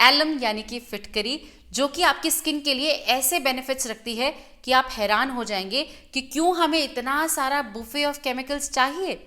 Alum यानी कि फिटकरी, जो कि आपकी स्किन के लिए ऐसे बेनिफिट्स रखती है कि आप हैरान हो जाएंगे कि क्यों हमें इतना सारा बुफे ऑफ केमिकल्स चाहिए।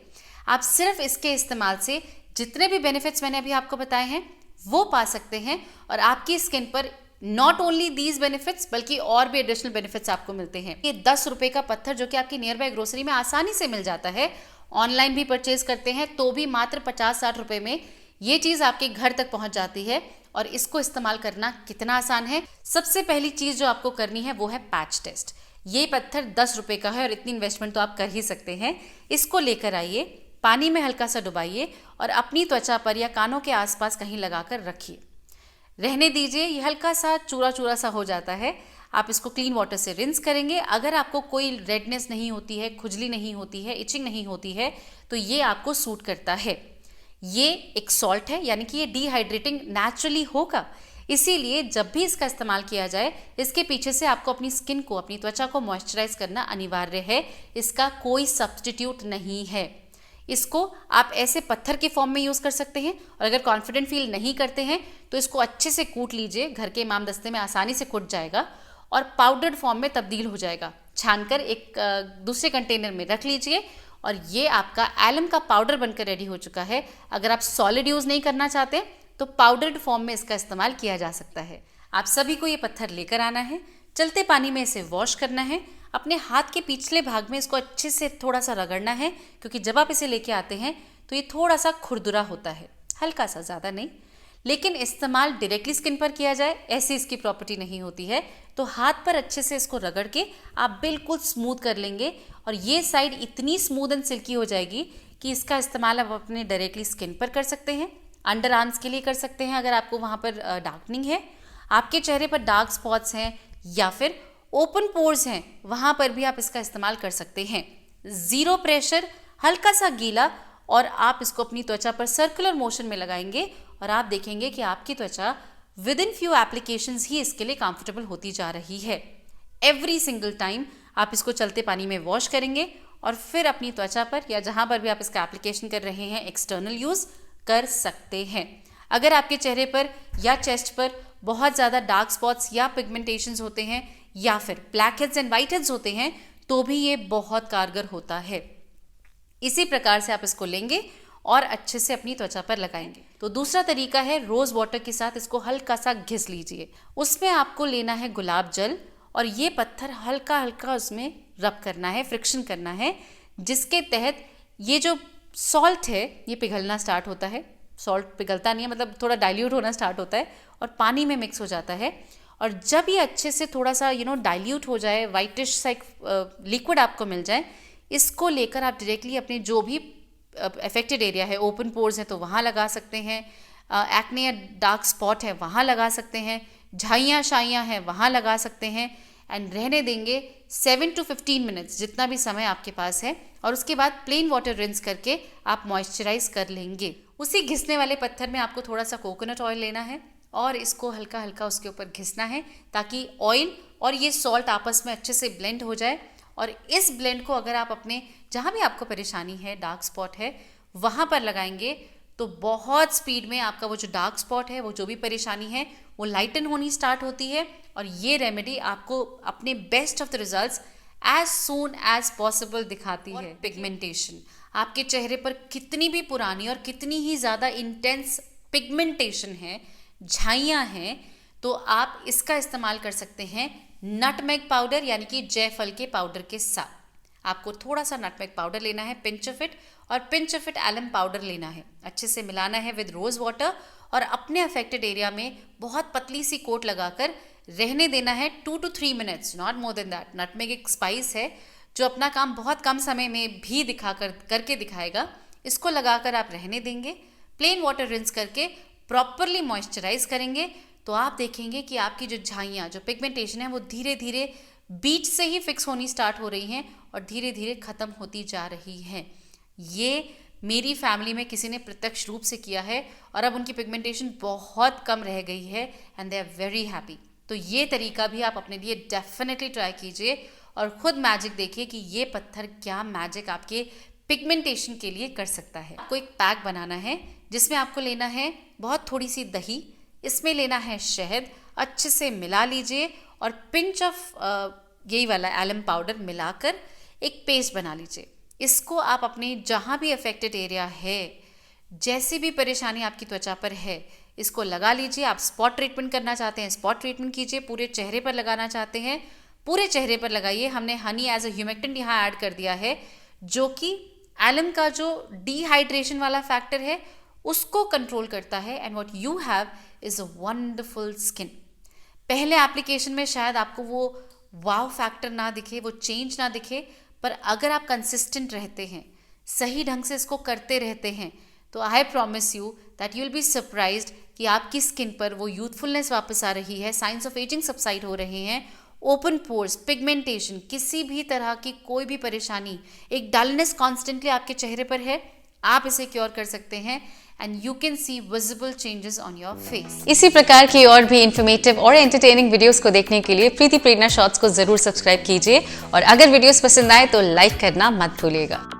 आप सिर्फ इसके इस्तेमाल से जितने भी बेनिफिट्स मैंने अभी आपको बताए हैं वो पा सकते हैं, और आपकी स्किन पर नॉट ओनली दीज बेनिफिट्स बल्कि और भी एडिशनल बेनिफिट्स आपको मिलते हैं। ये 10 रुपए का पत्थर जो कि आपकी नियर बाय ग्रोसरी में आसानी से मिल जाता है, ऑनलाइन भी परचेज करते हैं तो भी मात्र 50-60 रुपए में ये चीज़ आपके घर तक पहुंच जाती है। और इसको इस्तेमाल करना कितना आसान है। सबसे पहली चीज़ जो आपको करनी है वो है पैच टेस्ट। ये पत्थर 10 रुपए का है और इतनी इन्वेस्टमेंट तो आप कर ही सकते हैं। इसको लेकर आइए, पानी में हल्का सा डुबाइए और अपनी त्वचा पर या कानों के आसपास कहीं लगाकर रखिए, रहने दीजिए। ये हल्का सा चूरा चूरा सा हो जाता है। आप इसको क्लीन वाटर से रिंस करेंगे। अगर आपको कोई रेडनेस नहीं होती है, खुजली नहीं होती है, इचिंग नहीं होती है, तो ये आपको सूट करता है। ये एक सॉल्ट है, यानी कि ये डिहाइड्रेटिंग नेचुरली होगा, इसीलिए जब भी इसका इस्तेमाल किया जाए इसके पीछे से आपको अपनी स्किन को, अपनी त्वचा को मॉइस्चराइज करना अनिवार्य है। इसका कोई सब्स्टिट्यूट नहीं है। इसको आप ऐसे पत्थर के फॉर्म में यूज़ कर सकते हैं, और अगर कॉन्फिडेंट फील नहीं करते हैं तो इसको अच्छे से कूट लीजिए। घर के इमाम दस्ते में आसानी से कूट जाएगा और पाउडर्ड फॉर्म में तब्दील हो जाएगा। छानकर एक दूसरे कंटेनर में रख लीजिए और ये आपका एलम का पाउडर बनकर रेडी हो चुका है। अगर आप सॉलिड यूज़ नहीं करना चाहते तो पाउडर्ड फॉर्म में इसका इस्तेमाल किया जा सकता है। आप सभी को ये पत्थर लेकर आना है, चलते पानी में इसे वॉश करना है, अपने हाथ के पिछले भाग में इसको अच्छे से थोड़ा सा रगड़ना है, क्योंकि जब आप इसे लेके आते हैं तो ये थोड़ा सा खुरदुरा होता है, हल्का सा, ज़्यादा नहीं। लेकिन इस्तेमाल डायरेक्टली स्किन पर किया जाए ऐसी इसकी प्रॉपर्टी नहीं होती है। तो हाथ पर अच्छे से इसको रगड़ के आप बिल्कुल स्मूथ कर लेंगे और ये साइड इतनी स्मूथ एंड सिल्की हो जाएगी कि इसका इस्तेमाल आप अपने डायरेक्टली स्किन पर कर सकते हैं। अंडर आर्म्स के लिए कर सकते हैं अगर आपको वहाँ पर डार्कनिंग है, आपके चेहरे पर डार्क स्पॉट्स हैं या फिर ओपन पोर्स हैं, वहाँ पर भी आप इसका इस्तेमाल कर सकते हैं। ज़ीरो प्रेशर, हल्का सा गीला, और आप इसको अपनी त्वचा पर सर्कुलर मोशन में लगाएंगे और आप देखेंगे कि आपकी त्वचा विद इन फ्यू एप्लीकेशंस ही इसके लिए कंफर्टेबल होती जा रही है। एवरी सिंगल टाइम आप इसको चलते पानी में वॉश करेंगे और फिर अपनी त्वचा पर या जहाँ पर भी आप इसका एप्लीकेशन कर रहे हैं एक्सटर्नल यूज़ कर सकते हैं। अगर आपके चेहरे पर या चेस्ट पर बहुत ज़्यादा डार्क स्पॉट्स या पिगमेंटेशंस होते हैं या फिर black heads and white heads होते हैं तो भी ये बहुत कारगर होता है। इसी प्रकार से आप इसको लेंगे और अच्छे से अपनी त्वचा पर लगाएंगे। तो दूसरा तरीका है, रोज़ वाटर के साथ इसको हल्का सा घिस लीजिए। उसमें आपको लेना है गुलाब जल और ये पत्थर हल्का हल्का उसमें रब करना है, फ्रिक्शन करना है, जिसके तहत ये जो सॉल्ट है ये पिघलना स्टार्ट होता है। सॉल्ट पिघलता नहीं है, मतलब थोड़ा डाइल्यूट होना स्टार्ट होता है और पानी में मिक्स हो जाता है। और जब ये अच्छे से थोड़ा सा डाइल्यूट हो जाए, वाइटिश सा एक लिक्विड आपको मिल जाए, इसको लेकर आप डायरेक्टली अपने जो भी अफेक्टेड एरिया है, ओपन पोर्स हैं तो वहाँ लगा सकते हैं, एक्ने या डार्क स्पॉट है वहाँ लगा सकते हैं, झाइयाँ शाइयाँ हैं वहाँ लगा सकते हैं, एंड रहने देंगे 7 to 15 मिनट्स, जितना भी समय आपके पास है। और उसके बाद प्लेन वाटर रिंस करके आप मॉइस्चराइज कर लेंगे। उसी घिसने वाले पत्थर में आपको थोड़ा सा कोकोनट ऑयल लेना है और इसको हल्का हल्का उसके ऊपर घिसना है ताकि ऑयल और ये सॉल्ट आपस में अच्छे से ब्लेंड हो जाए। और इस ब्लेंड को अगर आप अपने जहाँ भी आपको परेशानी है, डार्क स्पॉट है, वहाँ पर लगाएंगे तो बहुत स्पीड में आपका वो जो डार्क स्पॉट है, वो जो भी परेशानी है, वो लाइटन होनी स्टार्ट होती है। और ये रेमेडी आपको अपने best of the results as soon as possible दिखाती है। पिगमेंटेशन, आपके चेहरे पर कितनी भी पुरानी और कितनी ही ज़्यादा इंटेंस पिगमेंटेशन है, झाइयाँ हैं, तो आप इसका इस्तेमाल कर सकते हैं नटमेग पाउडर यानी कि जायफल के पाउडर के साथ। आपको थोड़ा सा नटमेग पाउडर लेना है, पिंच ऑफ इट, और pinch of it alum powder लेना है। अच्छे से मिलाना है विद रोज़ वाटर और अपने अफेक्टेड एरिया में बहुत पतली सी कोट लगाकर रहने देना है 2 to 3 minutes, not more than that. Nutmeg एक स्पाइस है जो अपना काम बहुत कम समय में भी करके दिखाएगा। इसको लगाकर आप रहने देंगे, प्लेन वाटर रिंस करके प्रॉपरली मॉइस्चराइज करेंगे तो आप देखेंगे कि आपकी जो झाइयाँ, जो पिगमेंटेशन है, वो धीरे धीरे बीच से ही फिक्स होनी स्टार्ट हो रही हैं और धीरे धीरे ख़त्म होती जा रही हैं। ये मेरी फैमिली में किसी ने प्रत्यक्ष रूप से किया है और अब उनकी पिगमेंटेशन बहुत कम रह गई है and they are very happy. तो ये तरीका भी आप अपने लिए डेफिनेटली ट्राई कीजिए और ख़ुद मैजिक देखिए कि ये पत्थर क्या मैजिक आपके पिगमेंटेशन के लिए कर सकता है। आपको एक पैक बनाना है जिसमें आपको लेना है बहुत थोड़ी सी दही, इसमें लेना है शहद, अच्छे से मिला लीजिए और पिंच ऑफ यही वाला एलम पाउडर मिलाकर एक पेस्ट बना लीजिए। इसको आप अपने जहाँ भी अफेक्टेड एरिया है, जैसी भी परेशानी आपकी त्वचा पर है, इसको लगा लीजिए। आप स्पॉट ट्रीटमेंट करना चाहते हैं, स्पॉट ट्रीटमेंट कीजिए। पूरे चेहरे पर लगाना चाहते हैं, पूरे चेहरे पर लगाइए। हमने हनी एज अ ह्यूमेक्टेंट यहाँ ऐड कर दिया है, जो कि एलम का जो डिहाइड्रेशन वाला फैक्टर है उसको कंट्रोल करता है। And what you have is a wonderful skin. पहले एप्लीकेशन में शायद आपको वो वाव फैक्टर ना दिखे, वो चेंज ना दिखे, पर अगर आप कंसिस्टेंट रहते हैं, सही ढंग से इसको करते रहते हैं, तो I promise you that you will be surprised कि आपकी स्किन पर वो यूथफुलनेस वापस आ रही है, साइंस ऑफ एजिंग सबसाइड हो रहे हैं, ओपन पोर्स, पिगमेंटेशन, किसी भी तरह की कोई भी परेशानी, एक डलनेस कॉन्स्टेंटली आपके चेहरे पर है, आप इसे क्योर कर सकते हैं and you can see visible changes on your face. इसी प्रकार की और भी इन्फॉर्मेटिव और एंटरटेनिंग वीडियोस को देखने के लिए प्रीति प्रेरणा शॉर्ट्स को जरूर सब्सक्राइब कीजिए और अगर वीडियोस पसंद आए तो लाइक करना मत भूलिएगा।